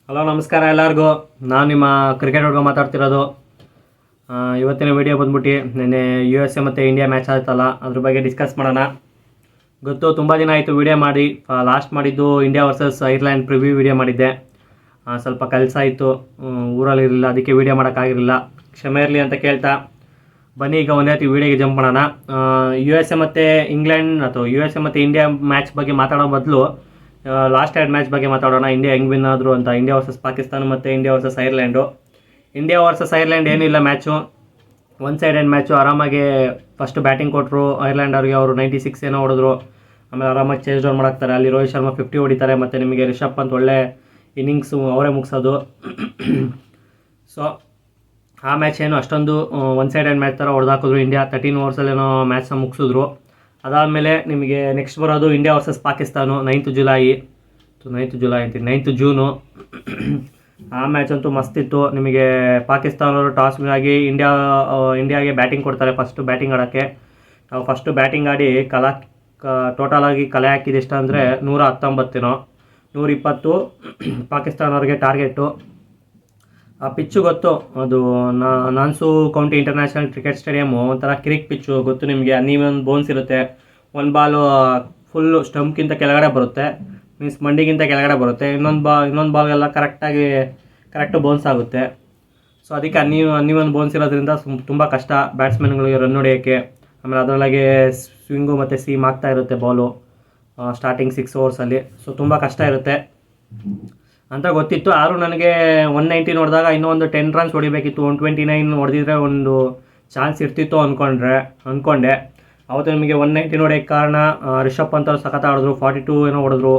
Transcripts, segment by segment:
Hello ನಮಸ್ಕಾರ ಎಲ್ಲರಿಗೂ. ನಾನು ನಿಮ್ಮ ಕ್ರಿಕೆಟ್ ಹುಡುಗ ಮಾತಾಡ್ತಿರೋದು. ಇವತ್ತಿನ ವಿಡಿಯೋ ಬಂದ್ಬಿಟ್ಟು ನೆನ್ನೆ USA ಮತ್ತು ಇಂಡಿಯಾ ಮ್ಯಾಚ್ ಆಯ್ತಲ್ಲ, ಅದ್ರ ಬಗ್ಗೆ ಡಿಸ್ಕಸ್ ಮಾಡೋಣ. ಗೊತ್ತು ತುಂಬ ದಿನ ಆಯಿತು ವಿಡಿಯೋ ಮಾಡಿ. ಲಾಸ್ಟ್ ಮಾಡಿದ್ದು India versus Ireland preview video ಮಾಡಿದ್ದೆ. ಸ್ವಲ್ಪ ಕೆಲಸ ಇತ್ತು, ಊರಲ್ಲಿರಲಿಲ್ಲ, ಅದಕ್ಕೆ ವಿಡಿಯೋ ಮಾಡೋಕ್ಕಾಗಿರಲಿಲ್ಲ, ಕ್ಷಮೆ ಇರಲಿ ಅಂತ ಕೇಳ್ತಾ ಬನ್ನಿ ಈಗ ಒಂದೇ ರೀತಿ ವಿಡಿಯೋಗೆ ಜಂಪ್ ಮಾಡೋಣ. USA ಮತ್ತು ಇಂಗ್ಲೆಂಡ್ ಅಥವಾ USA ಮತ್ತು ಇಂಡಿಯಾ ಮ್ಯಾಚ್ ಬಗ್ಗೆ ಮಾತಾಡೋ ಬದಲು ಲಾಸ್ಟ್ 2 ಮ್ಯಾಚ್ ಬಗ್ಗೆ ಮಾತಾಡೋಣ. ಇಂಡಿಯಾ ಹೆಂಗೆ ವಿನ್ ಆದರು ಅಂತ. ಇಂಡಿಯಾ ವರ್ಸಸ್ ಪಾಕಿಸ್ತಾನ ಮತ್ತು India versus Ireland. India versus Ireland ಏನಿಲ್ಲ ಮ್ಯಾಚು, ಒನ್ ಸೈಡೆಡ್ ಮ್ಯಾಚು. ಆರಾಮಾಗಿ ಫಸ್ಟ್ ಬ್ಯಾಟಿಂಗ್ ಕೊಟ್ಟರು ಐರ್ಲ್ಯಾಂಡ್ ಅವ್ರಿಗೆ, ಅವರು 96 ಏನೋ ಹೊಡೆದ್ರು. ಆಮೇಲೆ ಆರಾಮಾಗಿ ಚೇಸ್ ಡೌನ್ ಮಾಡಾಕ್ತಾರೆ. ಅಲ್ಲಿ ರೋಹಿತ್ ಶರ್ಮಾ 50 ಹೊಡಿತಾರೆ, ಮತ್ತು ನಿಮಗೆ ರಿಷಬ್ ಪಂತ್ ಒಳ್ಳೆ ಇನ್ನಿಂಗ್ಸು ಅವರೇ ಮುಗಿಸೋದು. ಸೊ ಆ ಮ್ಯಾಚ್ ಏನು ಅಷ್ಟೊಂದು ಒನ್ ಸೈಡೆಡ್ ಮ್ಯಾಚ್ ಥರ ಹೊಡೆದಾಕಿದ್ರು. ಇಂಡಿಯಾ 13 ಓವರ್ಸಲ್ಲೇನೋ ಮ್ಯಾಚ್ನ ಮುಗಿಸಿದ್ರು. ಅದಾದಮೇಲೆ ನಿಮಗೆ ನೆಕ್ಸ್ಟ್ ಬರೋದು India versus Pakistan 9th June. ಆ ಮ್ಯಾಚ್ ಅಂತೂ ಮಸ್ತಿತ್ತು. ನಿಮಗೆ ಪಾಕಿಸ್ತಾನವರು ಟಾಸ್ ವಿನ್ ಆಗಿ ಇಂಡಿಯಾಗೆ ಬ್ಯಾಟಿಂಗ್ ಕೊಡ್ತಾರೆ. ಫಸ್ಟು ಬ್ಯಾಟಿಂಗ್ ಆಡೋಕ್ಕೆ ನಾವು ಫಸ್ಟು ಬ್ಯಾಟಿಂಗ್ ಆಡಿ ಟೋಟಲಾಗಿ ಕಲೆ ಹಾಕಿದ್ದು ಎಷ್ಟು ಅಂದರೆ 119 120 ಪಾಕಿಸ್ತಾನವ್ರಿಗೆ ಟಾರ್ಗೆಟು. ಆ ಪಿಚ್ಚು ಗೊತ್ತು, ಅದು ನಾನ್ಸು ಕೌಂಟಿ ಇಂಟರ್ನ್ಯಾಷನಲ್ ಕ್ರಿಕೆಟ್ ಸ್ಟೇಡಿಯಮು, ಒಂಥರ ಕ್ರಿಕ್ ಪಿಚ್ಚು ಗೊತ್ತು ನಿಮಗೆ. ಅನ್ನೀವನ್ ಬೋನ್ಸ್ ಇರುತ್ತೆ. ಒಂದು ಬಾಲು ಫುಲ್ಲು ಸ್ಟಂಪ್ಗಿಂತ ಕೆಳಗಡೆ ಬರುತ್ತೆ, ಮೀನ್ಸ್ ಮಂಡಿಗಿಂತ ಕೆಳಗಡೆ ಬರುತ್ತೆ. ಇನ್ನೊಂದು ಬಾಲ್ಗೆಲ್ಲ ಕರೆಕ್ಟು ಬೋನ್ಸ್ ಆಗುತ್ತೆ. ಸೊ ಅದಕ್ಕೆ ಅನ್ನೀವನ್ ಬೋನ್ಸ್ ಇರೋದ್ರಿಂದ ತುಂಬ ಕಷ್ಟ ಬ್ಯಾಟ್ಸ್ಮನ್ಗಳಿಗೆ ರನ್ ಹೊಡೆಯೋಕ್ಕೆ. ಆಮೇಲೆ ಅದರೊಳಗೆ ಸ್ವಿಂಗು ಮತ್ತು ಸೀಮ್ ಆಗ್ತಾ ಇರುತ್ತೆ ಬಾಲು ಸ್ಟಾರ್ಟಿಂಗ್ 6 ಓವರ್ಸಲ್ಲಿ. ಸೊ ತುಂಬ ಕಷ್ಟ ಇರುತ್ತೆ ಅಂತ ಗೊತ್ತಿತ್ತು. ಆದರೂ ನನಗೆ 119 ಹೊಡೆದಾಗ ಇನ್ನೂ ಒಂದು 10 ರನ್ಸ್ ಹೊಡಿಬೇಕಿತ್ತು. 129 ಹೊಡೆದಿದ್ರೆ ಒಂದು ಚಾನ್ಸ್ ಇರ್ತಿತ್ತು ಅಂದ್ಕೊಂಡೆ. ಅವತ್ತು ನಿಮಗೆ 119 ಹೊಡೆಯೋಕ್ಕೆ ಕಾರಣ ರಿಷಬ್ ಪಂತ್ ಅವರು ಸಖತ್ ಆಡಿದ್ರು, 42 ಏನೋ ಹೊಡೆದ್ರು.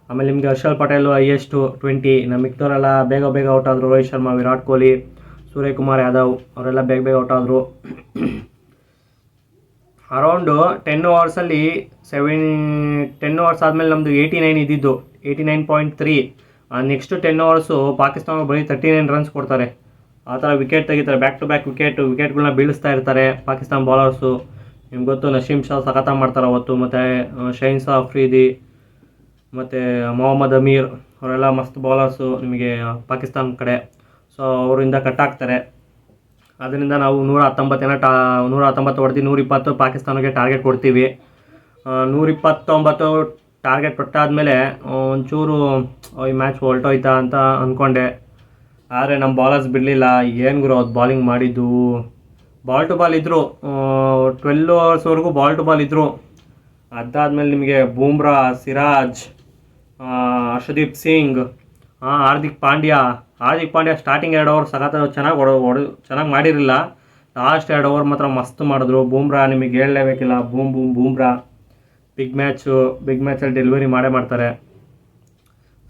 ಆಮೇಲೆ ನಿಮಗೆ ಹರ್ಷಲ್ ಪಟೇಲು ಹೈಯೆಸ್ಟು 20. ನಮ್ಮ ಮಿಕ್ದವರೆಲ್ಲ ಬೇಗ ಔಟ್ ಆದರು. ರೋಹಿತ್ ಶರ್ಮಾ, ವಿರಾಟ್ ಕೊಹ್ಲಿ, ಸೂರ್ಯಕುಮಾರ್ ಯಾದವ್ ಅವರೆಲ್ಲ ಬೇಗ ಔಟ್ ಆದರು. ಅರೌಂಡು 10 ಓವರ್ಸಲ್ಲಿ 10 ಓವರ್ಸ್ ಆದಮೇಲೆ ನಮ್ಮದು 89 ಇದ್ದಿದ್ದು, 89.3. ನೆಕ್ಸ್ಟು 10 ಓವರ್ಸು ಪಾಕಿಸ್ತಾನ ಬರೀ 39 ರನ್ಸ್ ಕೊಡ್ತಾರೆ. ಆ ಥರ ವಿಕೆಟ್ ತೆಗಿತಾರೆ, ಬ್ಯಾಕ್ ಟು ಬ್ಯಾಕ್ ವಿಕೆಟ್ಗಳನ್ನ ಬೀಳಿಸ್ತಾ ಇರ್ತಾರೆ ಪಾಕಿಸ್ತಾನ ಬೌಲರ್ಸು. ನಿಮ್ಗೆ ಗೊತ್ತು, ನಶೀಮ್ ಶಾ ಸಖತ್ತಾಗಿ ಮಾಡ್ತಾರೆ ಅವತ್ತು, ಮತ್ತು ಶೈನ್ಸಾ ಅಫ್ರೀದಿ ಮತ್ತು ಮೊಹಮ್ಮದ್ ಅಮೀರ್ ಅವರೆಲ್ಲ ಮಸ್ತ್ ಬೌಲರ್ಸು ನಿಮಗೆ ಪಾಕಿಸ್ತಾನ ಕಡೆ. ಸೊ ಅವರಿಂದ ಕಟ್ಟಾಕ್ತಾರೆ. ಅದರಿಂದ ನಾವು 119 ಹೊಡೆದು 120 ಪಾಕಿಸ್ತಾನಕ್ಕೆ ಟಾರ್ಗೆಟ್ ಕೊಡ್ತೀವಿ. 129 ಟಾರ್ಗೆಟ್ ಕೊಟ್ಟಾದಮೇಲೆ ಒಂಚೂರು ಈ ಮ್ಯಾಚ್ ಹೊರಟೋಯ್ತಾ ಅಂತ ಅಂದ್ಕೊಂಡೆ. ಆದರೆ ನಮ್ಮ ಬೌಲರ್ಸ್ ಬಿಡಲಿಲ್ಲ. ಏನು ಗುರು ಅದು ಬಾಲಿಂಗ್ ಮಾಡಿದ್ದು, ಬಾಲ್ ಟು ಬಾಲ್ ಇದ್ದರು. 12 ಓವರ್ಸ್ವರೆಗೂ ಬಾಲ್ ಟು ಬಾಲ್ ಇದ್ದರು. ಅದಾದಮೇಲೆ ನಿಮಗೆ ಬೂಮ್ರಾ, ಸಿರಾಜ್, ಹರ್ಷದೀಪ್ ಸಿಂಗ್, ಹಾರ್ದಿಕ್ ಪಾಂಡ್ಯ ಸ್ಟಾರ್ಟಿಂಗ್ 2 ಓವರ್ ಸಖತ್ ಚೆನ್ನಾಗಿ ಮಾಡಿರಲಿಲ್ಲ. ಲಾಸ್ಟ್ 2 ಓವರ್ ಮಾತ್ರ ಮಸ್ತ್ ಮಾಡಿದ್ರು. ಬೂಮ್ರಾ ನಿಮಗೆ ಹೇಳಲೇಬೇಕಿಲ್ಲ, ಬೂಮ್ರಾ ಬಿಗ್ ಮ್ಯಾಚಲ್ಲಿ ಡೆಲಿವರಿ ಮಾಡ್ತಾರೆ.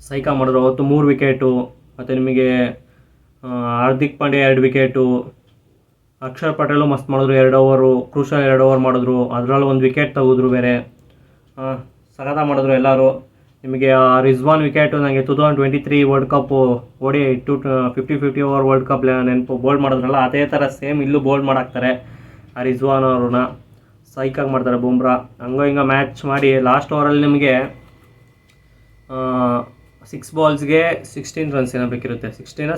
ಸೈಕಾ ಮಾಡಿದ್ರು ಅವತ್ತು 3 ವಿಕೆಟು. ಮತ್ತು ನಿಮಗೆ ಹಾರ್ದಿಕ್ ಪಾಂಡ್ಯ 2 ವಿಕೆಟು, ಅಕ್ಷರ್ ಪಟೇಲು ಮಸ್ತ್ ಮಾಡಿದ್ರು 2 ಓವರು, ಕ್ರೂಷಲ್ 2 ಓವರ್ ಮಾಡಿದ್ರು. ಅದರಲ್ಲೂ 1 ವಿಕೆಟ್ ತೆಗೆದ್ರು ಬೇರೆ. ಸಖತ್ತಾಗಿ ಮಾಡಿದ್ರು ಎಲ್ಲರೂ. ನಿಮಗೆ ರಿಜ್ವಾನ್ ವಿಕೆಟು ನನಗೆ 2023 ವರ್ಲ್ಡ್ ಕಪ್ಪು ಓಡಿ 50 ಓವರ್ ವರ್ಲ್ಡ್ ಕಪ್ ನೆನಪು ಬೋಲ್ಡ್ ಮಾಡಿದ್ರಲ್ಲ, ಅದೇ ಥರ ಸೇಮ್ ಇಲ್ಲೂ ಬೋಲ್ಡ್ ಮಾಡಾಕ್ತಾರೆ ಆ ರಿಜ್ವಾನ್ ಅವ್ರನ್ನ. ಸೈಕಾಗಿ ಮಾಡ್ತಾರೆ ಬೂಮ್ರಾ. ಹಿಂಗೆ ಮ್ಯಾಚ್ ಮಾಡಿ ಲಾಸ್ಟ್ ಓವರಲ್ಲಿ ನಿಮಗೆ 6 ಬಾಲ್ಸ್ಗೆ 16 ರನ್ಸ್ ಏನೋ ಬೇಕಿರುತ್ತೆ,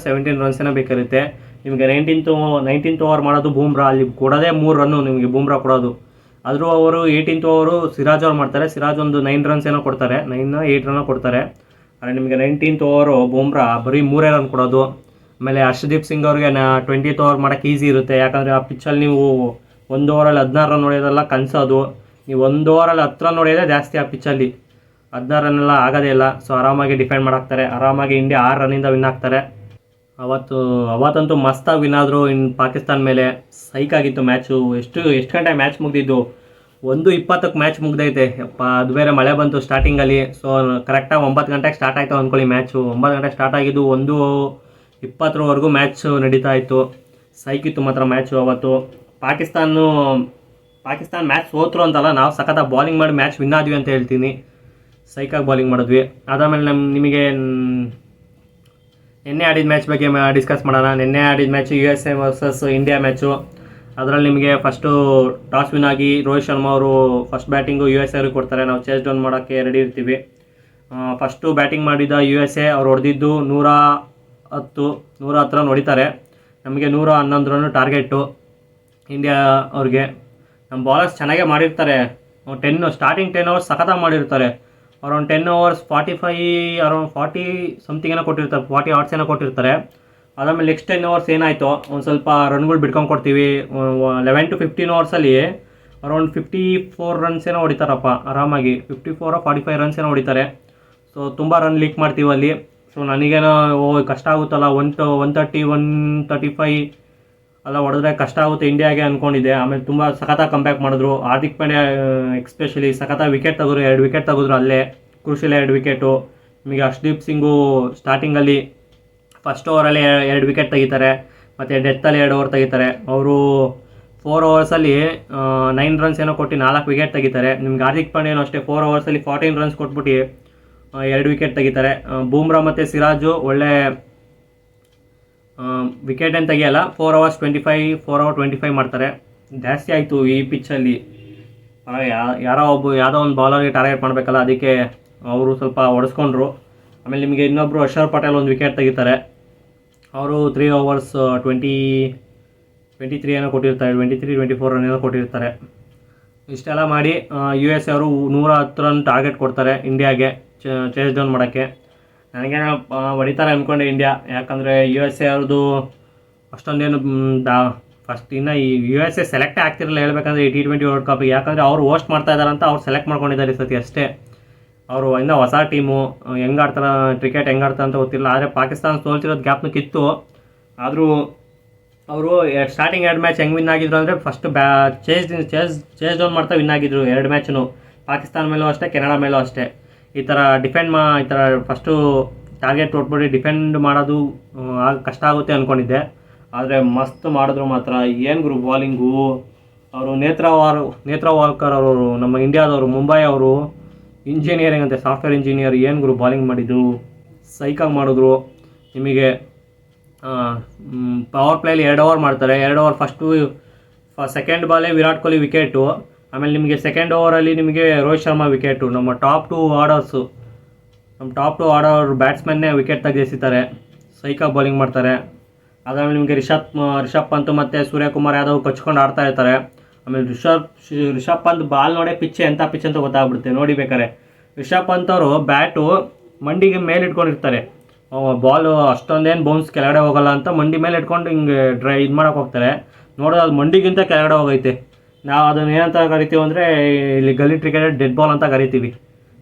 17 ರನ್ಸ್ ಏನೋ ಬೇಕಿರುತ್ತೆ. ನಿಮಗೆ 19th ಓವರ್ ಮಾಡೋದು ಬೂಮ್ರಾ. ಅಲ್ಲಿ ಕೊಡೋದೇ 3 ರನ್ನು ನಿಮಗೆ ಬೂಮ್ರಾ ಕೊಡೋದು. ಆದರೂ ಅವರು 18th ಓವರು ಸಿರಾಜ್ ಅವ್ರು ಮಾಡ್ತಾರೆ. ಸಿರಾಜ್ ಒಂದು 9 ರನ್ಸ್ ಏನೋ ಕೊಡ್ತಾರೆ, 8 ರನ್ನೋ ಕೊಡ್ತಾರೆ. ಆದರೆ ನಿಮಗೆ 19th ಓವರು ಬೂಮ್ರಾ ಬರೀ 3 ರನ್ ಕೊಡೋದು. ಆಮೇಲೆ ಹರ್ಷದೀಪ್ ಸಿಂಗ್ ಅವ್ರಿಗೆ 20th ಓವರ್ ಮಾಡೋಕ್ಕೆ ಈಸಿ ಇರುತ್ತೆ. ಯಾಕಂದರೆ ಆ ಪಿಚ್ಚಲ್ಲಿ ನೀವು 1 ಓವರಲ್ಲಿ 16 ರನ್ ಹೊಡೆಯೋದೆಲ್ಲ ಕನಸೋದು. ನೀವು 1 ಓವರಲ್ಲಿ 10 ರನ್ ಹೊಡೆಯೋದೇ ಜಾಸ್ತಿ ಆ ಪಿಚ್ಚಲ್ಲಿ, 16 ರನ್ನೆಲ್ಲ ಆಗೋದೇ ಇಲ್ಲ. ಸೊ ಆರಾಮಾಗಿ ಡಿಫೆಂಡ್ ಮಾಡಾಕ್ತಾರೆ. ಆರಾಮಾಗಿ ಇಂಡಿಯಾ 6 ರನ್ನಿಂದ ವಿನ್ ಆಗ್ತಾರೆ. ಅವತ್ತಂತೂ ಮಸ್ತಾಗಿ ವಿನ್ ಆದರು ಪಾಕಿಸ್ತಾನ ಮೇಲೆ. ಸೈಕಾಗಿತ್ತು ಮ್ಯಾಚು. ಎಷ್ಟು ಗಂಟೆ ಮ್ಯಾಚ್ ಮುಗಿದಿದ್ದು? 1:20ಕ್ಕೆ ಮ್ಯಾಚ್ ಮುಗ್ದೈತೆ. ಅದು ಬೇರೆ ಮಳೆ ಬಂತು ಸ್ಟಾರ್ಟಿಂಗಲ್ಲಿ. ಸೊ ಕರೆಕ್ಟಾಗಿ 9 ಗಂಟೆಗೆ ಸ್ಟಾರ್ಟ್ ಆಯಿತು ಅಂದ್ಕೊಳ್ಳಿ ಮ್ಯಾಚು. 9 ಗಂಟೆಗೆ ಸ್ಟಾರ್ಟ್ ಆಗಿದ್ದು 1:20ವರೆಗೂ ಮ್ಯಾಚ್ ನಡೀತಾ ಇತ್ತು. ಸೈಕಿತ್ತು ಮಾತ್ರ ಮ್ಯಾಚು ಅವತ್ತು. ಪಾಕಿಸ್ತಾನ ಮ್ಯಾಚ್ ಸೋತರು ಅಂತಲ್ಲ, ನಾವು ಸಖತ್ತಾಗಿ ಬಾಲಿಂಗ್ ಮಾಡಿ ಮ್ಯಾಚ್ ವಿನ್ ಆದ್ವಿ ಅಂತ ಹೇಳ್ತೀನಿ. ಸೈಕಾಗಿ ಬಾಲಿಂಗ್ ಮಾಡಿದ್ವಿ. ಅದಾದಮೇಲೆ ನಿಮಗೆ ನಿನ್ನೆ ಆಡಿದ ಮ್ಯಾಚ್ ಬಗ್ಗೆ ಡಿಸ್ಕಸ್ ಮಾಡೋಣ. ನಿನ್ನೆ ಆಡಿದ match USA versus India match. ಅದರಲ್ಲಿ ನಿಮಗೆ ಫಸ್ಟು ಟಾಸ್ ವಿನ್ ಆಗಿ ರೋಹಿತ್ ಶರ್ಮಾ ಅವರು ಫಸ್ಟ್ ಬ್ಯಾಟಿಂಗು USA ಅವ್ರಿಗೆ ಕೊಡ್ತಾರೆ. ನಾವು ಚೇಸ್ ಡೌನ್ ಮಾಡೋಕ್ಕೆ ರೆಡಿ ಇರ್ತೀವಿ. ಫಸ್ಟು ಬ್ಯಾಟಿಂಗ್ ಮಾಡಿದ USA ಅವ್ರು ಹೊಡೆದಿದ್ದು 110 ರನ್ ಹೊಡಿತಾರೆ. ನಮಗೆ 111 ರನ್ ಟಾರ್ಗೆಟು ಇಂಡಿಯಾ ಅವ್ರಿಗೆ. ನಮ್ಮ ಬಾಲರ್ಸ್ ಚೆನ್ನಾಗೇ ಮಾಡಿರ್ತಾರೆ. ಸ್ಟಾರ್ಟಿಂಗ್ 10 ಓವರ್ಸ್ ಸಖತ್ತಾಗಿ ಮಾಡಿರ್ತಾರೆ. ಅರೌಂಡ್ 10 ಓವರ್ಸ್ 40 ಸಮಥಿಂಗ್ ಏನೋ ಕೊಟ್ಟಿರ್ತಾರೆ, 40 ಹಾರ್ಟ್ಸ್ ಏನೋ ಕೊಟ್ಟಿರ್ತಾರೆ. ಅದಾದಮೇಲೆ ನೆಕ್ಸ್ಟ್ 10 ಓವರ್ಸ್ ಏನಾಯಿತು, ಒಂದು ಸ್ವಲ್ಪ ರನ್ಗಳು ಬಿಡ್ಕೊಂಡು ಕೊಡ್ತೀವಿ. 11 to 15 ಓವರ್ಸಲ್ಲಿ ಅರೌಂಡ್ 54 ರನ್ಸ್ ಏನೋ ಹೊಡಿತಾರಪ್ಪ ಆರಾಮಾಗಿ. 54 45 ರನ್ಸ್ ಏನೋ ಹೊಡಿತಾರೆ. ಸೊ ತುಂಬ ರನ್ ಲೀಕ್ ಮಾಡ್ತೀವಿ ಅಲ್ಲಿ. ಸೊ ನನಗೇನೋ ಕಷ್ಟ ಆಗುತ್ತಲ್ಲ, 130 135 ಎಲ್ಲ ಹೊಡೆದ್ರೆ ಕಷ್ಟ ಆಗುತ್ತೆ ಇಂಡಿಯಾಗೆ ಅಂದ್ಕೊಂಡಿದ್ದೆ. ಆಮೇಲೆ ತುಂಬ ಸಖತ್ತಾಗಿ ಕಂಬ್ಯಾಕ್ ಮಾಡಿದ್ರು. ಹಾರ್ದಿಕ್ ಪಾಂಡ್ಯ ಎಕ್ಸ್ಪೆಷಲಿ ಸಖತ್ತಾಗಿ ವಿಕೆಟ್ ತೆಗೆದ್ರು, 2 ವಿಕೆಟ್ ತೆಗೆದ್ರು ಅಲ್ಲೇ, ಕ್ರೂಷಿಯಲ್ 2 ವಿಕೆಟು. ನಿಮಗೆ ಹರ್ಷದೀಪ್ ಸಿಂಗು ಸ್ಟಾರ್ಟಿಂಗಲ್ಲಿ ಫಸ್ಟ್ ಓವರಲ್ಲಿ 2 ವಿಕೆಟ್ ತೆಗಿತಾರೆ, ಮತ್ತು ಡೆತ್ತಲ್ಲಿ 2 ಓವರ್ ತೆಗಿತಾರೆ. ಅವರು 4 ಓವರ್ಸಲ್ಲಿ 9 ರನ್ಸ್ ಏನೋ ಕೊಟ್ಟು 4 ವಿಕೆಟ್ ತೆಗಿತಾರೆ. ನಿಮ್ಗೆ ಹಾರ್ದಿಕ್ ಪಾಂಡ್ಯನೂ ಅಷ್ಟೇ 4 ಓವರ್ಸಲ್ಲಿ 14 ರನ್ಸ್ ಕೊಟ್ಬಿಟ್ಟು 2 ವಿಕೆಟ್ ತೆಗಿತಾರೆ. ಬೂಮ್ರಾ ಮತ್ತು ಸಿರಾಜು ಒಳ್ಳೆ ವಿಕೆಟ್ ಏನು ತೆಗಿಯಲ್ಲ, 4 ಓವರ್ 25 ಮಾಡ್ತಾರೆ. ಜಾಸ್ತಿ ಆಯಿತು ಈ ಪಿಚ್ಚಲ್ಲಿ. ಯಾವುದೋ ಒಂದು ಬೌಲರ್ಗೆ ಟಾರ್ಗೆಟ್ ಮಾಡಬೇಕಲ್ಲ, ಅದಕ್ಕೆ ಅವರು ಸ್ವಲ್ಪ ಹೊಡೆಸ್ಕೊಂಡ್ರು. ಆಮೇಲೆ ನಿಮಗೆ ಇನ್ನೊಬ್ಬರು ಅಕ್ಷರ್ ಪಟೇಲ್ ಒಂದು ವಿಕೆಟ್ ತೆಗಿತಾರೆ. ಅವರು 3 ಓವರ್ಸ್ 23 ಏನೋ ಕೊಟ್ಟಿರ್ತಾರೆ, 23-24 ರನ್ ಏನೋ ಕೊಟ್ಟಿರ್ತಾರೆ. ಇಷ್ಟೆಲ್ಲ ಮಾಡಿ USA ಅವರು 110 ರನ್ ಟಾರ್ಗೆಟ್ ಕೊಡ್ತಾರೆ ಇಂಡಿಯಾಗೆ ಚೇಸ್ ಡೌನ್ ಮಾಡೋಕ್ಕೆ. ನನಗೇನೋ ಹೊಡಿತಾರೆ ಅಂದ್ಕೊಂಡೆ ಇಂಡಿಯಾ, ಯಾಕಂದರೆ USA ಅವ್ರದ್ದು ಅಷ್ಟೊಂದೇನು ಫಸ್ಟ್ ಇನ್ನು ಈ USA ಸೆಲೆಕ್ಟೇ ಆಗ್ತಿರಲಿಲ್ಲ ಹೇಳ್ಬೇಕಂದ್ರೆ ಈ T20 ವರ್ಲ್ಡ್ ಕಪ್ಗೆ. ಯಾಕಂದರೆ ಅವರು ಹೋಸ್ಟ್ ಮಾಡ್ತಾ ಇದ್ದಾರೆ ಅಂತ ಅವ್ರು ಸೆಲೆಕ್ಟ್ ಮಾಡ್ಕೊಂಡಿದ್ದಾರೆ ಈ ಸತಿ ಅಷ್ಟೇ. ಅವರು ಇನ್ನೂ ಹೊಸ ಟೀಮು, ಹೆಂಗೆ ಆಡ್ತಾರೆ ಕ್ರಿಕೆಟ್ ಹೆಂಗೆ ಆಡ್ತಾರೆ ಅಂತ ಗೊತ್ತಿಲ್ಲ. ಆದರೆ ಪಾಕಿಸ್ತಾನ ಸೋಲ್ತಿರೋದು ಗ್ಯಾಪ್ನು ಕಿತ್ತು. ಆದರೂ ಅವರು ಸ್ಟಾರ್ಟಿಂಗ್ 2 ಮ್ಯಾಚ್ ಹೆಂಗೆ ವಿನ್ ಆಗಿದ್ರು ಅಂದರೆ ಫಸ್ಟ್ ಚೇಸ್ ಡೌನ್ ಮಾಡ್ತಾ ವಿನ್ ಆಗಿದ್ರು 2 ಮ್ಯಾಚ್ನು. ಪಾಕಿಸ್ತಾನ ಮೇಲೂ ಅಷ್ಟೇ, ಕೆನಡಾ ಮೇಲೂ ಅಷ್ಟೇ. ಈ ಥರ ಫಸ್ಟು ಟಾರ್ಗೆಟ್ ಕೊಟ್ಬಿಟ್ಟು ಡಿಫೆಂಡ್ ಮಾಡೋದು ಕಷ್ಟ ಆಗುತ್ತೆ ಅಂದ್ಕೊಂಡಿದ್ದೆ. ಆದರೆ ಮಸ್ತ್ ಮಾಡಿದ್ರು ಮಾತ್ರ. ಏನು ಗುರು ಬಾಲಿಂಗು! ಅವರು ನೇತ್ರಾ ವಾಲ್ಕರ್ ಅವರು ನಮ್ಮ ಇಂಡಿಯಾದವರು, ಮುಂಬೈ ಅವರು, ಇಂಜಿನಿಯರಿಂಗ್ ಅಂತೆ, ಸಾಫ್ಟ್ವೇರ್ ಇಂಜಿನಿಯರ್. ಏನು ಗುರು ಬಾಲಿಂಗ್ ಮಾಡಿದ್ದು, ಸೈಕಾಗಿ ಮಾಡಿದ್ರು. ನಿಮಗೆ ಪವರ್ ಪ್ಲೇಲಿ 2 ಓವರ್ ಮಾಡ್ತಾರೆ. 2 ಓವರ್ ಸೆಕೆಂಡ್ ಬಾಲೇ ವಿರಾಟ್ ಕೊಹ್ಲಿ ವಿಕೆಟು. ಆಮೇಲೆ ನಿಮಗೆ ಸೆಕೆಂಡ್ ಓವರಲ್ಲಿ ನಿಮಗೆ ರೋಹಿತ್ ಶರ್ಮಾ ವಿಕೆಟು. ನಮ್ಮ ಟಾಪ್ 2 ಆರ್ಡರ್ ಬ್ಯಾಟ್ಸ್ಮನ್ನೇ ವಿಕೆಟ್ ತೆಗೆಸಿದ್ದಾರೆ. ಸೈಕಾಗಿ ಬೌಲಿಂಗ್ ಮಾಡ್ತಾರೆ. ಅದಾದಮೇಲೆ ನಿಮಗೆ ರಿಷಬ್ ಪಂತ್ ಮತ್ತು ಸೂರ್ಯಕುಮಾರ್ ಯಾದವ್ ಕಚ್ಕೊಂಡು ಆಡ್ತಾ ಇರ್ತಾರೆ. ಆಮೇಲೆ ರಿಷಬ್ ಪಂತ್ ಬಾಲ್ ನೋಡೇ ಪಿಚ್ ಅಂತ ಗೊತ್ತಾಗ್ಬಿಡುತ್ತೆ ನೋಡಿ ಬೇಕಾರೆ. ರಿಷಬ್ ಪಂತ್ ಅವರು ಬ್ಯಾಟು ಮಂಡಿಗೆ ಮೇಲೆ ಇಟ್ಕೊಂಡಿರ್ತಾರೆ. ಬಾಲು ಅಷ್ಟೊಂದೇನು ಬೌನ್ಸ್ ಕೆಳಗಡೆ ಹೋಗಲ್ಲ ಅಂತ ಮಂಡಿ ಮೇಲೆ ಇಟ್ಕೊಂಡು ಹಿಂಗೆ ಇದು ಮಾಡೋಕೆ ಹೋಗ್ತಾರೆ. ನೋಡೋದು ಅದು ಮಂಡಿಗಿಂತ ಕೆಳಗಡೆ ಹೋಗೈತೆ. ನಾವು ಅದನ್ನು ಏನಂತ ಕರಿತೀವಿ ಅಂದರೆ ಇಲ್ಲಿ ಗಲ್ಲಿ ಕ್ರಿಕೆಟ್ ಡೆಡ್ ಬಾಲ್ ಅಂತ ಕರಿತೀವಿ.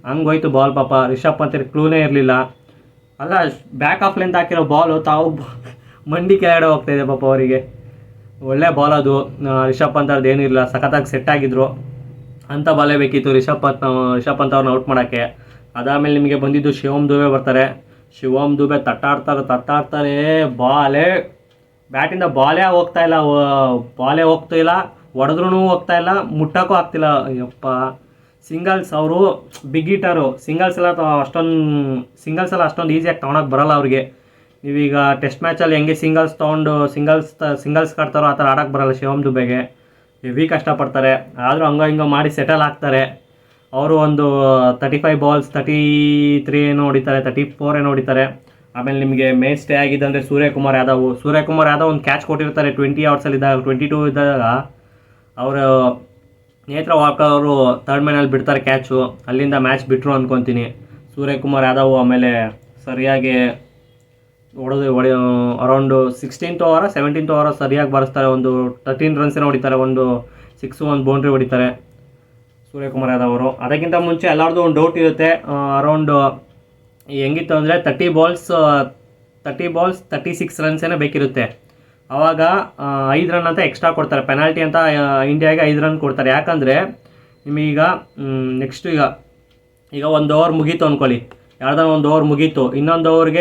ಹಂಗೆ ಹೋಯ್ತು ಬಾಲ್. ಪಾಪ ರಿಷಬ್ ಪಂತ್ ಕ್ಲೂನೇ ಇರಲಿಲ್ಲ. ಅಲ್ಲ, ಬ್ಯಾಕ್ ಆಫ್ ಲೆಂತ್ ಹಾಕಿರೋ ಬಾಲು ತಾವು ಮಂಡಿ ಕೆಳಗಡೆ ಹೋಗ್ತಾಯಿದೆ ಪಾಪ ಅವರಿಗೆ. ಒಳ್ಳೆ ಬಾಲ್ ಅದು. ರಿಷಬ್ ಪಂತ್ ಅವ್ರದ್ದು ಏನೂ ಇಲ್ಲ, ಸಖತ್ತಾಗಿ ಸೆಟ್ ಆಗಿದ್ರು ಅಂತ ಬಾಲೇ ಬೇಕಿತ್ತು ರಿಷಬ್ ಪಂತ್ ಅವ್ರನ್ನ ಔಟ್ ಮಾಡೋಕ್ಕೆ. ಅದಾದಮೇಲೆ ನಿಮಗೆ ಬಂದಿದ್ದು ಶಿವಮ್ ದುಬೆ ಬರ್ತಾರೆ. ಶಿವಮ್ ದುಬೆ ತಟ್ಟಾಡ್ತಾರೆ. ಬ್ಯಾಟಿಂದ ಬಾಲೇ ಹೋಗ್ತಾಯಿಲ್ಲ, ಹೊಡೆದ್ರೂ ಹೋಗ್ತಾಯಿಲ್ಲ, ಮುಟ್ಟೋಕ್ಕೂ ಆಗ್ತಿಲ್ಲ. ಅಯ್ಯಪ್ಪ, ಸಿಂಗಲ್ಸ್ ಅವರು ಬಿಗ್ ಹೀಟರು. ಸಿಂಗಲ್ಸ್ ಎಲ್ಲ ಅಷ್ಟೊಂದು ಈಸಿಯಾಗಿ ತೊಗೊಳಕ್ಕೆ ಬರೋಲ್ಲ ಅವ್ರಿಗೆ. ನೀವೀಗ ಟೆಸ್ಟ್ ಮ್ಯಾಚಲ್ಲಿ ಹೆಂಗೆ ಸಿಂಗಲ್ಸ್ ಕಟ್ತಾರೋ ಆ ಥರ ಆಡೋಕ್ಕೆ ಬರೋಲ್ಲ ಶಿವಮ್ ದುಬೆಗೆ. ಹೆವಿ ಕಷ್ಟಪಡ್ತಾರೆ. ಆದರೂ ಹಂಗೋ ಮಾಡಿ ಸೆಟಲ್ ಆಗ್ತಾರೆ. ಅವರು ಒಂದು 35 ಬಾಲ್ಸ್ 33 ಏನೋ ಹೊಡಿತಾರೆ, 34 ಏನೋ ಹೊಡಿತಾರೆ. ಆಮೇಲೆ ನಿಮಗೆ ಮೇನ್ ಸ್ಟೇ ಆಗಿದ್ದಂದರೆ ಸೂರ್ಯಕುಮಾರ್ ಯಾದವ್ ಒಂದು ಕ್ಯಾಚ್ ಕೊಟ್ಟಿರ್ತಾರೆ 20 ಓವರ್ಸಲ್ಲಿ ಇದ್ದಾಗ, 22 ಇದ್ದಾಗ. ಅವರು ನೇತ್ರಾ ವಾಲ್ಕರ್ ಅವರು ಥರ್ಡ್ ಮ್ಯಾನಲ್ಲಿ ಬಿಡ್ತಾರೆ ಕ್ಯಾಚು. ಅಲ್ಲಿಂದ ಮ್ಯಾಚ್ ಬಿಟ್ಟರು ಅಂದ್ಕೊತೀನಿ ಸೂರ್ಯಕುಮಾರ್ ಯಾದವ್. ಆಮೇಲೆ ಸರಿಯಾಗಿ around 16th over 17th over ಸರಿಯಾಗಿ ಬಾರಿಸ್ತಾರೆ. ಒಂದು 13 ರನ್ಸ್ ಏನೋ ಹೊಡಿತಾರೆ, ಒಂದು 6 ಒಂದು ಬೌಂಡ್ರಿ ಹೊಡಿತಾರೆ ಸೂರ್ಯಕುಮಾರ್ ಯಾದವ್ ಅವರು. ಅದಕ್ಕಿಂತ ಮುಂಚೆ ಎಲ್ಲರದ್ದು ಒಂದು ಡೌಟ್ ಇರುತ್ತೆ. ಅರೌಂಡು ಹೆಂಗಿತ್ತು ಅಂದರೆ 30 ಬಾಲ್ಸ್ 36 ರನ್ಸ್ ಏನೋ ಬೇಕಿರುತ್ತೆ. ಆವಾಗ 5 ರನ್ ಅಂತ ಎಕ್ಸ್ಟ್ರಾ ಕೊಡ್ತಾರೆ. ಪೆನಾಲ್ಟಿ ಅಂತ ಇಂಡಿಯಾಗೆ 5 ರನ್ ಕೊಡ್ತಾರೆ. ಯಾಕಂದರೆ ನಿಮಗೀಗ ನೆಕ್ಸ್ಟು ಈಗ 1 ಓವರ್ ಮುಗೀತು ಅಂದ್ಕೊಳ್ಳಿ, ಯಾರ್ದಾನ 1 ಓವರ್ ಮುಗೀತು, ಇನ್ನೊಂದು ಓವರ್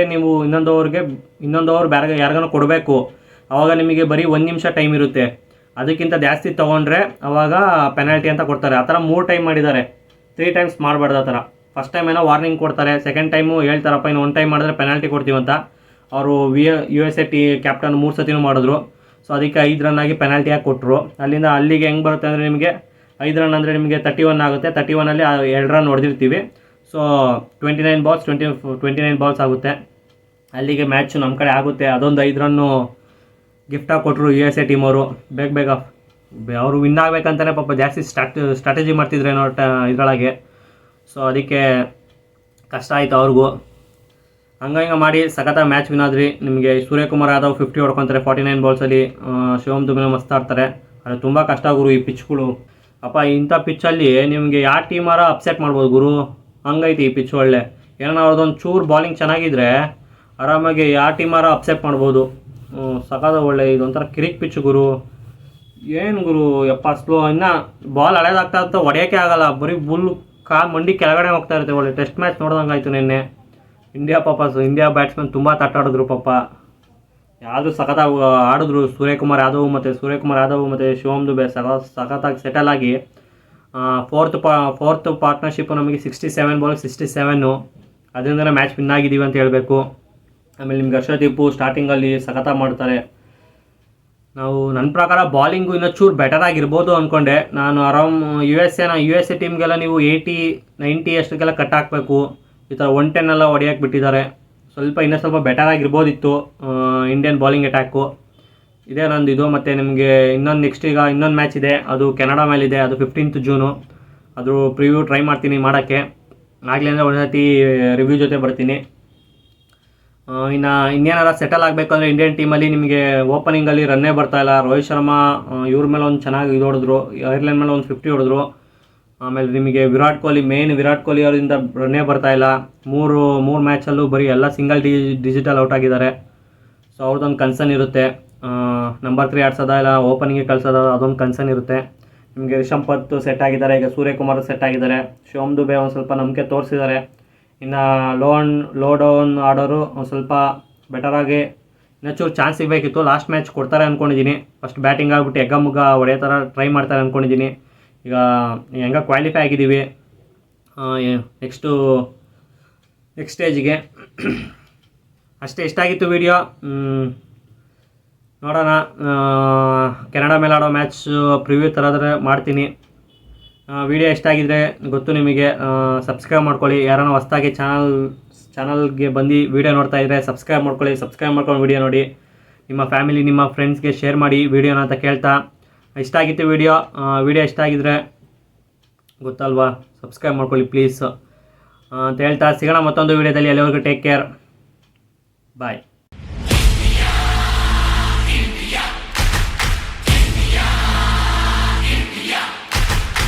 ಬೇರೆ ಯಾರಿಗಾನ ಕೊಡಬೇಕು. ಆವಾಗ ನಿಮಗೆ ಬರೀ 1 ನಿಮಿಷ ಟೈಮ್ ಇರುತ್ತೆ. ಅದಕ್ಕಿಂತ ಜಾಸ್ತಿ ತೊಗೊಂಡ್ರೆ ಆವಾಗ ಪೆನಾಲ್ಟಿ ಅಂತ ಕೊಡ್ತಾರೆ. ಆ ಥರ 3 ಟೈಮ್ ಮಾಡಿದ್ದಾರೆ, 3 ಟೈಮ್ಸ್ ಮಾಡಬಾರ್ದು ಆ ಥರ. ಫಸ್ಟ್ ಟೈಮ್ ಏನೋ ವಾರ್ನಿಂಗ್ ಕೊಡ್ತಾರೆ, ಸೆಕೆಂಡ್ ಟೈಮು ಹೇಳ್ತಾರಪ್ಪ ಇನ್ನು 1 ಟೈಮ್ ಮಾಡಿದ್ರೆ ಪೆನಾಲ್ಟಿ ಕೊಡ್ತೀವಂತ. ಅವರು USA ಕ್ಯಾಪ್ಟನ್ 3 ಸತಿನೂ ಮಾಡಿದ್ರು. ಸೊ ಅದಕ್ಕೆ 5 ರನ್ ಆಗಿ ಪೆನಾಲ್ಟಿಯಾಗಿ ಕೊಟ್ಟರು. ಅಲ್ಲಿಗೆ ಹೆಂಗೆ ಬರುತ್ತೆ ಅಂದರೆ ನಿಮಗೆ 5 ರನ್ ಅಂದರೆ ನಿಮಗೆ 31 ಆಗುತ್ತೆ. 31ಅಲ್ಲಿ 2 ರನ್ ಹೊಡೆದಿರ್ತೀವಿ. ಸೊ 29 ಬಾಲ್ಸ್ ಆಗುತ್ತೆ. ಅಲ್ಲಿಗೆ ಮ್ಯಾಚು ನಮ್ಮ ಕಡೆ ಆಗುತ್ತೆ. ಅದೊಂದು 5 ರನ್ನು ಗಿಫ್ಟಾಗಿ ಕೊಟ್ಟರು USA ಟೀಮ್ ಅವರು. ಬೇಗ ಅವರು ವಿನ್ ಆಗಬೇಕಂತಲೇ ಪಾಪ ಜಾಸ್ತಿ ಸ್ಟ್ರಾಟಜಿ ಮಾಡ್ತಿದ್ರೇನೋ ಇದರೊಳಗೆ. ಸೊ ಅದಕ್ಕೆ ಕಷ್ಟ ಆಯಿತು ಅವ್ರಿಗೂ. ಹಂಗೆ ಮಾಡಿ ಸಖತ್ತಾಗಿ ಮ್ಯಾಚ್ ವಿನ್ ಆದ್ರಿ. ನಿಮಗೆ ಸೂರ್ಯಕುಮಾರ್ ಯಾದವ್ 50 ಹೊಡ್ಕೊತಾರೆ 49 ಬಾಲ್ಸಲ್ಲಿ. ಶಿವಮ್ ದುಬೆ ಮಸ್ತ್ ಆಡ್ತಾರೆ. ಅದು ತುಂಬ ಕಷ್ಟ ಗುರು ಈ ಪಿಚ್ಗಳು. ಅಪ್ಪ ಇಂಥ ಪಿಚ್ಚಲ್ಲಿ ನಿಮಗೆ ಯಾವ ಟೀಮಾರ ಅಪ್ಸೆಟ್ ಮಾಡ್ಬೋದು ಗುರು. ಹಂಗೈತಿ ಈ ಪಿಚ್ ಒಳ್ಳೆ. ಏನೋ ಅವ್ರದ್ದೊಂದು ಚೂರು ಬಾಲಿಂಗ್ ಚೆನ್ನಾಗಿದ್ರೆ ಆರಾಮಾಗಿ ಯಾವ ಟೀಮಾರ ಅಪ್ಸೆಟ್ ಮಾಡ್ಬೋದು. ಸಖತ್ ಒಳ್ಳೆ. ಇದೊಂಥರ ಕಿರಿಕ್ ಪಿಚ್ ಗುರು. ಏನು ಗುರು ಯಪ್ಪ ಸ್ಲೋ. ಇನ್ನು ಬಾಲ್ ಹಳೇದಾಗ್ತಾ ಅಂತ ಹೊಡೆಯೋಕ್ಕೆ ಆಗಲ್ಲ. ಬರೀ ಮಂಡಿ ಕೆಳಗಡೆ ಹೋಗ್ತಾ ಇರುತ್ತೆ. ಒಳ್ಳೆ ಟೆಸ್ಟ್ ಮ್ಯಾಚ್ ನೋಡ್ದಂಗೆ ಆಯಿತು ನಿನ್ನೆ. ಇಂಡಿಯಾ ಬ್ಯಾಟ್ಸ್ಮನ್ ತುಂಬ ತಟ್ಟಾಡಿದ್ರು ಪಾಪ. ಯಾವುದು ಸಖತ್ತಾಗಿ ಆಡಿದ್ರು. ಸೂರ್ಯಕುಮಾರ್ ಯಾದವ್ ಮತ್ತು ಶಿವಮ್ ದುಬೆ ಸಖತ್ತಾಗಿ ಸೆಟಲ್ ಆಗಿ ಫೋರ್ತ್ ಪಾರ್ಟ್ನರ್ಶಿಪ್ಪು ನಮಗೆ 67 ಬಾಲ್ 67. ಅದರಿಂದಲೇ ಮ್ಯಾಚ್ ವಿನ್ ಆಗಿದ್ದೀವಿ ಅಂತ ಹೇಳಬೇಕು. ಆಮೇಲೆ ನಿಮ್ಗೆ ಹರ್ಷದೀಪು ಸ್ಟಾರ್ಟಿಂಗಲ್ಲಿ ಸಖತ್ತಾಗಿ ಮಾಡ್ತಾರೆ. ನಾವು ನನ್ನ ಪ್ರಕಾರ ಬಾಲಿಂಗು ಇನ್ನೂ ಚೂರು ಬೆಟರ್ ಆಗಿರ್ಬೋದು ಅಂದ್ಕೊಂಡೆ ನಾನು. USA ಟೀಮ್ಗೆಲ್ಲ ನೀವು 80-90 ಅಷ್ಟಕ್ಕೆಲ್ಲ ಕಟ್ ಹಾಕಬೇಕು. ಈ ಥರ 110 ಎಲ್ಲ ಹೊಡೆಯೋಕ್ಕೆ ಬಿಟ್ಟಿದ್ದಾರೆ. ಇನ್ನೂ ಸ್ವಲ್ಪ ಬೆಟರ್ ಆಗಿರ್ಬೋದಿತ್ತು ಇಂಡಿಯನ್ ಬಾಲಿಂಗ್ ಅಟ್ಯಾಕು. ಇದೇ ನಂದು ಇದು. ಮತ್ತು ನಿಮಗೆ ಇನ್ನೊಂದು ಮ್ಯಾಚ್ ಇದೆ. ಅದು ಕೆನಡಾ ಮೇಲಿದೆ. ಅದು 15th ಜೂನು. ಅದು ಪ್ರಿವ್ಯೂ ಟ್ರೈ ಮಾಡ್ತೀನಿ ಮಾಡೋಕ್ಕೆ. ಆಗಲಿ ಅಂದರೆ ಒಂದು ಸರ್ತಿ ರಿವ್ಯೂ ಜೊತೆ ಬರ್ತೀನಿ. ಇನ್ನೇನಾರ ಸೆಟಲ್ ಆಗಬೇಕಂದ್ರೆ ಇಂಡಿಯನ್ ಟೀಮಲ್ಲಿ ನಿಮಗೆ ಓಪನಿಂಗಲ್ಲಿ ರನ್ನೇ ಬರ್ತಾಯಿಲ್ಲ. ರೋಹಿತ್ ಶರ್ಮಾ ಇವ್ರ ಮೇಲೆ ಒಂದು ಚೆನ್ನಾಗಿ ಇದು ಹೊಡೆದ್ರು. ಐರ್ಲೆಂಡ್ ಮೇಲೆ ಒಂದು 50 ಹೊಡೆದ್ರು. ಆಮೇಲೆ ನಿಮಗೆ ವಿರಾಟ್ ಕೊಹ್ಲಿ ಅವರಿಂದ ರನ್ನೇ ಬರ್ತಾಯಿಲ್ಲ. ಮೂರು ಮ್ಯಾಚಲ್ಲೂ ಬರೀ ಎಲ್ಲ ಸಿಂಗಲ್ ಡಿಜಿಟಲ್ ಔಟ್ ಆಗಿದ್ದಾರೆ. ಸೊ ಅವ್ರದ್ದೊಂದು ಕನ್ಸರ್ನ್ ಇರುತ್ತೆ. ನಂಬರ್ 3 ಆಡ್ಸೋದ ಇಲ್ಲ ಓಪನಿಂಗಿಗೆ ಕಳ್ಸೋದ, ಅದೊಂದು ಕನ್ಸರ್ನ್ ಇರುತ್ತೆ. ನಿಮಗೆ ರಿಷಬ್ ಪಂತ್ ಸೆಟ್ ಆಗಿದ್ದಾರೆ. ಈಗ ಸೂರ್ಯಕುಮಾರ್ ಸೆಟ್ ಆಗಿದ್ದಾರೆ. ಶಿವಮ್ ದುಬೆ ಒಂದು ಸ್ವಲ್ಪ ನಂಬಿಕೆ ತೋರಿಸಿದ್ದಾರೆ. ಇನ್ನು ಲೋ ಡೌನ್ ಆಡೋರು ಒಂದು ಸ್ವಲ್ಪ ಬೆಟರಾಗಿ ಇನ್ನೊಂಚೂರು ಚಾನ್ಸ್ ಸಿಗಬೇಕಿತ್ತು. ಲಾಸ್ಟ್ ಮ್ಯಾಚ್ ಕೊಡ್ತಾರೆ ಅಂದ್ಕೊಂಡಿದ್ದೀನಿ. ಫಸ್ಟ್ ಬ್ಯಾಟಿಂಗ್ ಆಗಿಬಿಟ್ಟು ಎಗ್ಗಮುಗ್ಗ ಹೊಡೆಯೋ ಥರ ಟ್ರೈ ಮಾಡ್ತಾರೆ ಅಂದ್ಕೊಂಡಿದ್ದೀನಿ. ಈಗ ಹೆಂಗೆ ಕ್ವಾಲಿಫೈ ಆಗಿದ್ದೀವಿ ನೆಕ್ಸ್ಟ್ ಸ್ಟೇಜಿಗೆ. ಅಷ್ಟೇ. ಇಷ್ಟಾಗಿತ್ತು ವಿಡಿಯೋ. ನೋಡೋಣ ಕೆನಡಾ ಮೇಲೆ ಆಡೋ ಮ್ಯಾಚ್ ಪ್ರಿವ್ಯೂ ಥರದ್ರೆ ಮಾಡ್ತೀನಿ. ವಿಡಿಯೋ ಇಷ್ಟ ಆಗಿದ್ರೆ ಗೊತ್ತು ನಿಮಗೆ, ಸಬ್ಸ್ಕ್ರೈಬ್ ಮಾಡ್ಕೊಳ್ಳಿ. ಯಾರನ್ನ ಹೊಸ್ದಾಗಿ ಚಾನಲ್ಗೆ ಬಂದು ವಿಡಿಯೋ ನೋಡ್ತಾ ಇದ್ದರೆ ಸಬ್ಸ್ಕ್ರೈಬ್ ಮಾಡ್ಕೊಂಡು ವಿಡಿಯೋ ನೋಡಿ. ನಿಮ್ಮ ಫ್ಯಾಮಿಲಿ ನಿಮ್ಮ ಫ್ರೆಂಡ್ಸ್ಗೆ ಶೇರ್ ಮಾಡಿ ವಿಡಿಯೋನ ಅಂತ ಕೇಳ್ತಾ, ಇಷ್ಟ ಆಗಿತ್ತು ವಿಡಿಯೋ ಇಷ್ಟ ಆಗಿದ್ರೆ ಗೊತ್ತಲ್ವಾ, ಸಬ್ಸ್ಕ್ರೈಬ್ ಮಾಡ್ಕೊಳ್ಳಿ ಪ್ಲೀಸ್ ಅಂತ ಹೇಳ್ತಾ ಸಿಗೋಣ ಮತ್ತೊಂದು ವಿಡಿಯೋದಲ್ಲಿ. ಅಲ್ಲಿವರೆಗೂ ಟೇಕ್ ಕೇರ್, ಬಾಯ್.